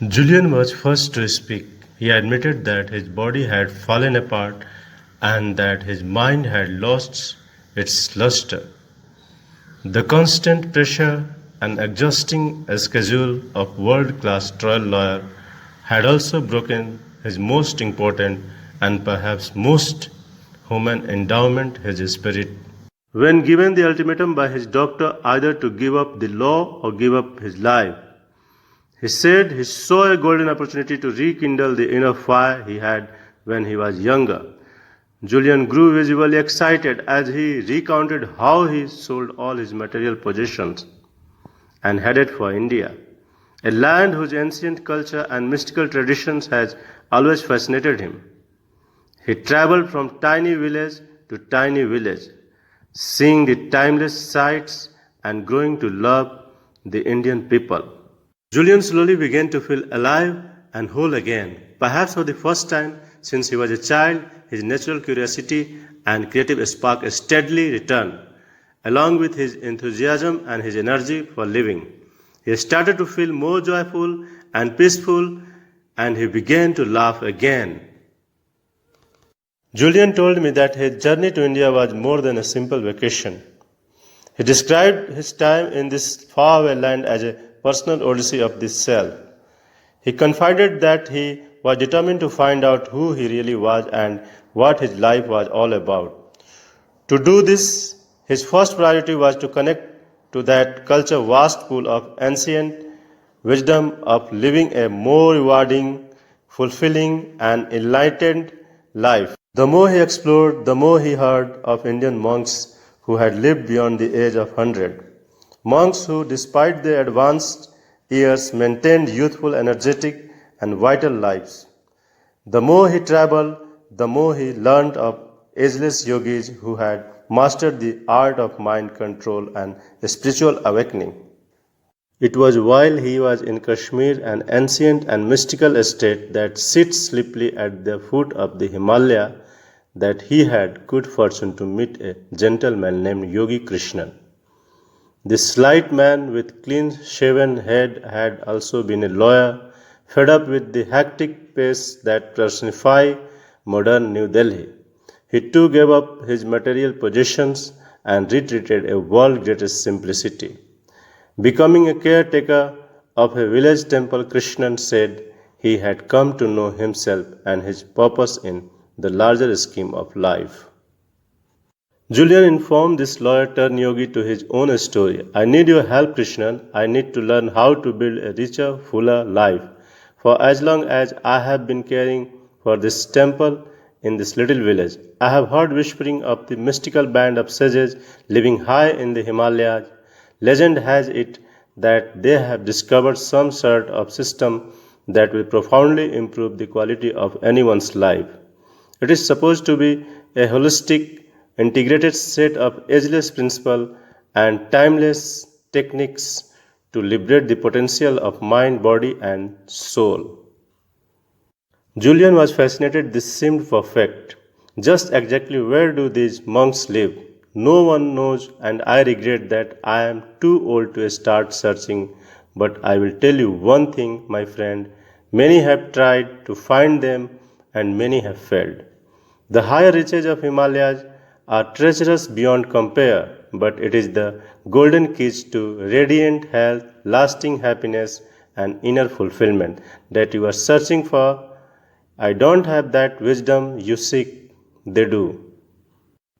Julian was first to speak. He admitted that his body had fallen apart and that his mind had lost its luster. The constant pressure and exhausting schedule of world class trial lawyer had also broken his most important and perhaps most human endowment, his spirit. When given the ultimatum by his doctor either to give up the law or give up his life, he said he saw a golden opportunity to rekindle the inner fire he had when he was younger. Julian grew visibly excited as he recounted how he sold all his material possessions and headed for India, a land whose ancient culture and mystical traditions has always fascinated him. He traveled from tiny village to tiny village, seeing the timeless sights and growing to love the Indian people. Julian slowly began to feel alive and whole again. Perhaps for the first time since he was a child, his natural curiosity and creative spark steadily returned, along with his enthusiasm and his energy for living. He started to feel more joyful and peaceful, and he began to laugh again. Julian told me that his journey to India was more than a simple vacation. He described his time in this faraway land as a personal odyssey of the self. He confided that he was determined to find out who he really was and what his life was all about. To do this, his first priority was to connect to that culture vast pool of ancient wisdom of living a more rewarding, fulfilling, and enlightened life. The more he explored, the more he heard of Indian monks who had lived beyond the age of 100. Monks who, despite their advanced years, maintained youthful, energetic, and vital lives. The more he traveled, the more he learned of ageless yogis who had mastered the art of mind control and spiritual awakening. It was while he was in Kashmir, an ancient and mystical state that sits sleepily at the foot of the Himalaya, that he had good fortune to meet a gentleman named Yogi Krishnan. This slight man with clean shaven head had also been a lawyer, fed up with the hectic pace that personify modern New Delhi. He too gave up his material possessions and retreated a world greatest simplicity. Becoming a caretaker of a village temple, Krishnan said he had come to know himself and his purpose in the larger scheme of life. Julian informed this lawyer turned yogi to his own story. I need your help, Krishnan. I need to learn how to build a richer, fuller life. For as long as I have been caring for this temple in this little village, I have heard whispering of the mystical band of sages living high in the Himalayas. Legend has it that they have discovered some sort of system that will profoundly improve the quality of anyone's life. It is supposed to be a holistic, integrated set of ageless principles and timeless techniques to liberate the potential of mind, body, and soul. Julian was fascinated. This seemed perfect. Just exactly where do these monks live? No one knows, and I regret that I am too old to start searching. But I will tell you one thing, my friend. Many have tried to find them, and many have failed. The higher reaches of Himalayas are treacherous beyond compare, but it is the golden keys to radiant health, lasting happiness, and inner fulfillment that you are searching for. I don't have that wisdom you seek, they do.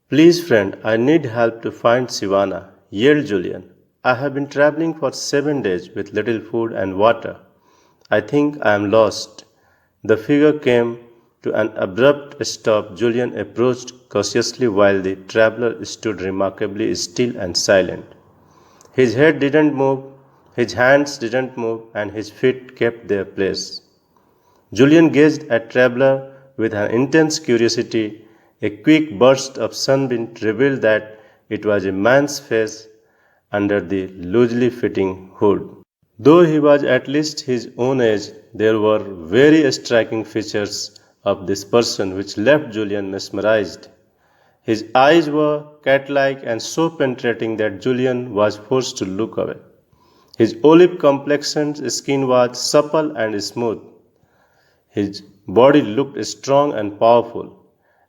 Please, friend, I need help to find Sivana, yelled Julian. I have been traveling for 7 days with little food and water. I think I am lost. The figure came to an abrupt stop. Julian approached cautiously while the traveler stood remarkably still and silent. His head didn't move, his hands didn't move, and his feet kept their place. Julian gazed at traveler with an intense curiosity. A quick burst of sunbeam revealed that it was a man's face under the loosely fitting hood. Though he was at least his own age, there were very striking features of this person which left Julian mesmerized. His eyes were cat like and so penetrating that Julian was forced to look away. His olive-complexioned skin was supple and smooth. His body looked strong and powerful,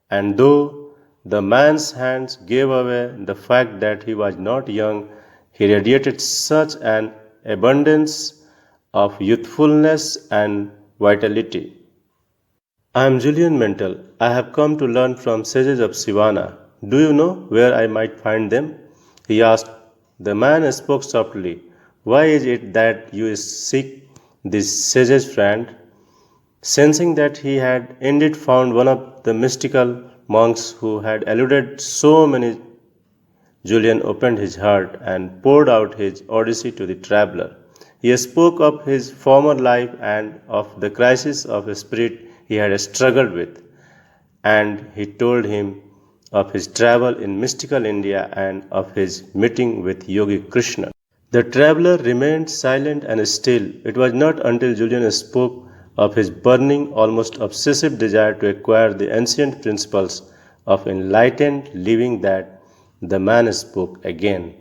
and though the man's hands gave away the fact that he was not young, he radiated such an abundance of youthfulness and vitality. I am Julian Mental. I have come to learn from sages of Sivana. Do you know where I might find them? He asked. The man spoke softly. Why is it that you seek these sages, friend? Sensing that he had indeed found one of the mystical monks who had eluded so many, Julian opened his heart and poured out his Odyssey to the traveler. He spoke of his former life and of the crisis of spirit he had struggled with, and he told him of his travel in mystical India and of his meeting with Yogi Krishna. The traveler remained silent and still. It was not until Julian spoke of his burning, almost obsessive desire to acquire the ancient principles of enlightened living that the man spoke again.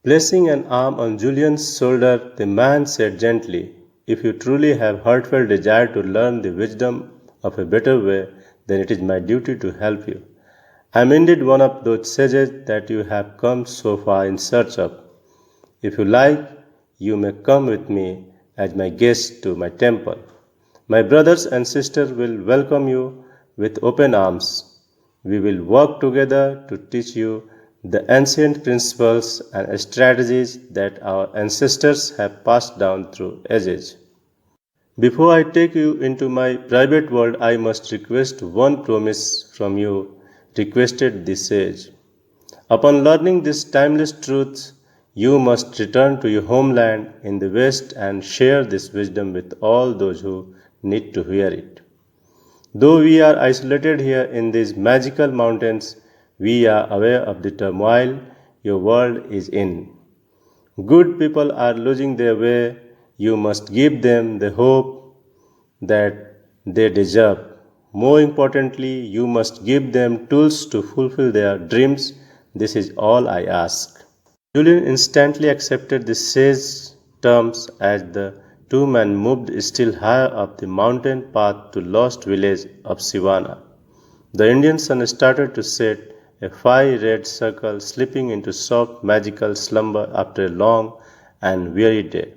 Placing an arm on Julian's shoulder, the man said gently, if you truly have heartfelt desire to learn the wisdom of a better way, then it is my duty to help you. I am indeed one of those sages that you have come so far in search of. If you like, you may come with me as my guest to my temple. My brothers and sisters will welcome you with open arms. We will work together to teach you the ancient principles and strategies that our ancestors have passed down through ages. Before I take you into my private world, I must request one promise from you, requested the sage. Upon learning these timeless truths, you must return to your homeland in the West and share this wisdom with all those who need to hear it. Though we are isolated here in these magical mountains, we are aware of the turmoil your world is in. Good people are losing their way. You must give them the hope that they deserve. More importantly, you must give them tools to fulfill their dreams. This is all I ask. Julian instantly accepted the sage's terms as the two men moved still higher up the mountain path to lost village of Sivana. The Indian sun started to set, a fire-red circle slipping into soft magical slumber after a long and weary day.